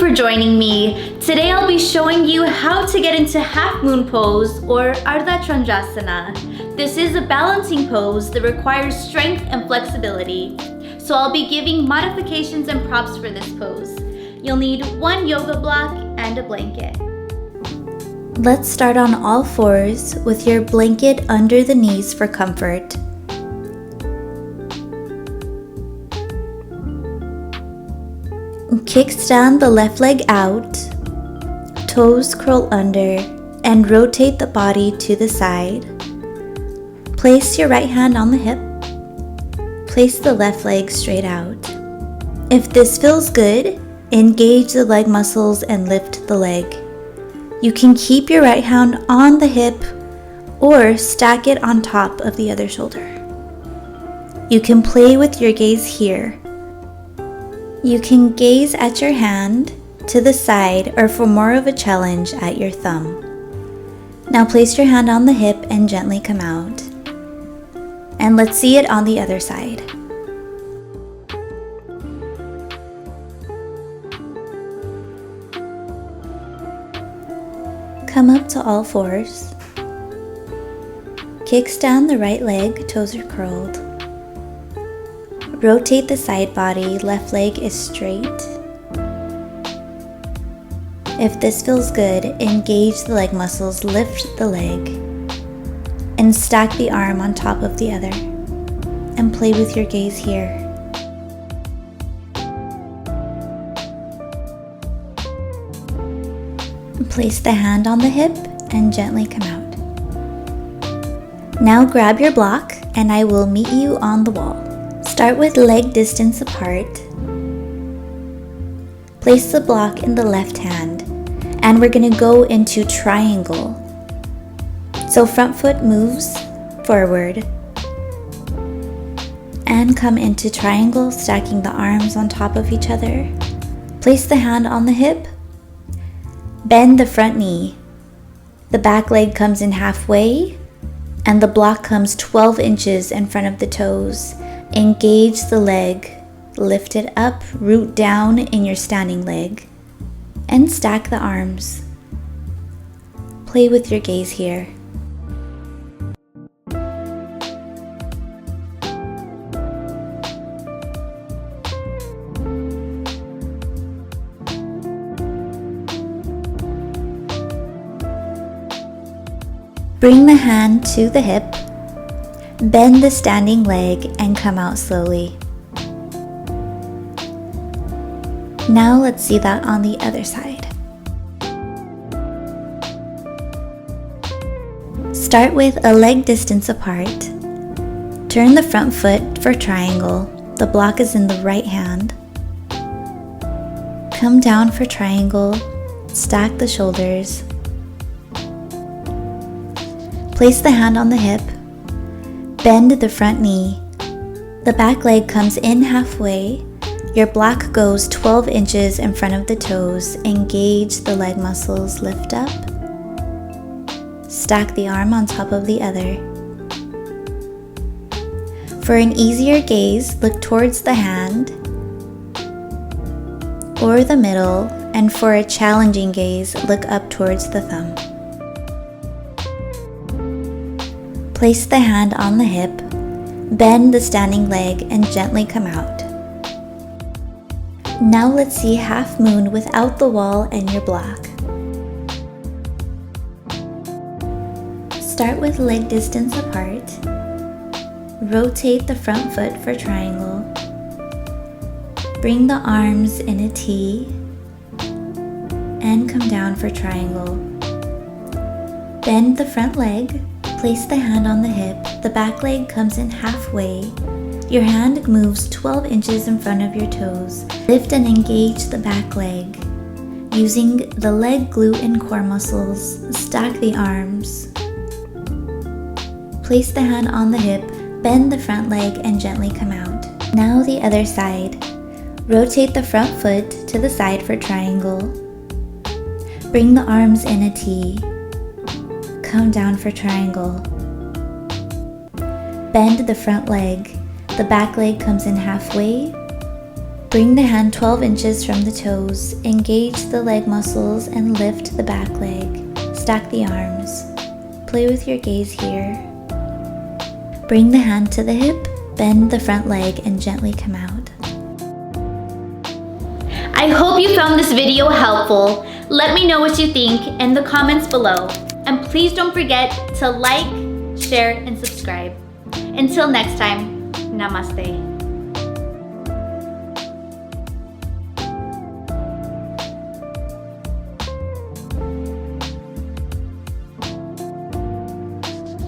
for joining me. Today I'll be showing you how to get into half moon pose or Ardha Chandrasana. This is a balancing pose that requires strength and flexibility. So I'll be giving modifications and props for this pose. You'll need one yoga block and a blanket. Let's start on all fours with your blanket under the knees for comfort. Kickstand the left leg out, toes curl under, and rotate the body to the side. Place your right hand on the hip. Place the left leg straight out. If this feels good, engage the leg muscles and lift the leg. You can keep your right hand on the hip or stack it on top of the other shoulder. You can play with your gaze here. You can gaze at your hand to the side or for more of a challenge at your thumb. Now place your hand on the hip and gently come out. And let's see it on the other side. Come up to all fours. Kickstand the right leg, toes are curled. Rotate the side body, left leg is straight. If this feels good, engage the leg muscles, lift the leg, and stack the arm on top of the other, and play with your gaze here. Place the hand on the hip and gently come out. Now grab your block and I will meet you on the wall. Start with leg distance apart. Place the block in the left hand and we're going to go into triangle. So front foot moves forward and come into triangle, stacking the arms on top of each other. Place the hand on the hip. Bend the front knee. The back leg comes in halfway and the block comes 12 inches in front of the toes. Engage the leg, lift it up, root down in your standing leg, and stack the arms. Play with your gaze here. Bring the hand to the hip. Bend the standing leg and come out slowly. Now let's see that on the other side. Start with a leg distance apart. Turn the front foot for triangle. The block is in the right hand. Come down for triangle. Stack the shoulders. Place the hand on the hip. Bend the front knee. The back leg comes in halfway. Your block goes 12 inches in front of the toes. Engage the leg muscles, lift up. Stack the arm on top of the other. For an easier gaze, look towards the hand or the middle, and for a challenging gaze, look up towards the thumb. Place the hand on the hip, bend the standing leg, and gently come out. Now let's see half moon without the wall and your block. Start with leg distance apart. Rotate the front foot for triangle. Bring the arms in a T and come down for triangle. Bend the front leg. Place the hand on the hip. The back leg comes in halfway. Your hand moves 12 inches in front of your toes. Lift and engage the back leg. Using the leg glute and core muscles, stack the arms. Place the hand on the hip, bend the front leg and gently come out. Now the other side. Rotate the front foot to the side for triangle. Bring the arms in a T. Come down for triangle. Bend the front leg. The back leg comes in halfway. Bring the hand 12 inches from the toes, engage the leg muscles and lift the back leg. Stack the arms. Play with your gaze here. Bring the hand to the hip, bend the front leg and gently come out. I hope you found this video helpful. Let me know what you think in the comments below. And please don't forget to like, share, and subscribe. Until next time, namaste.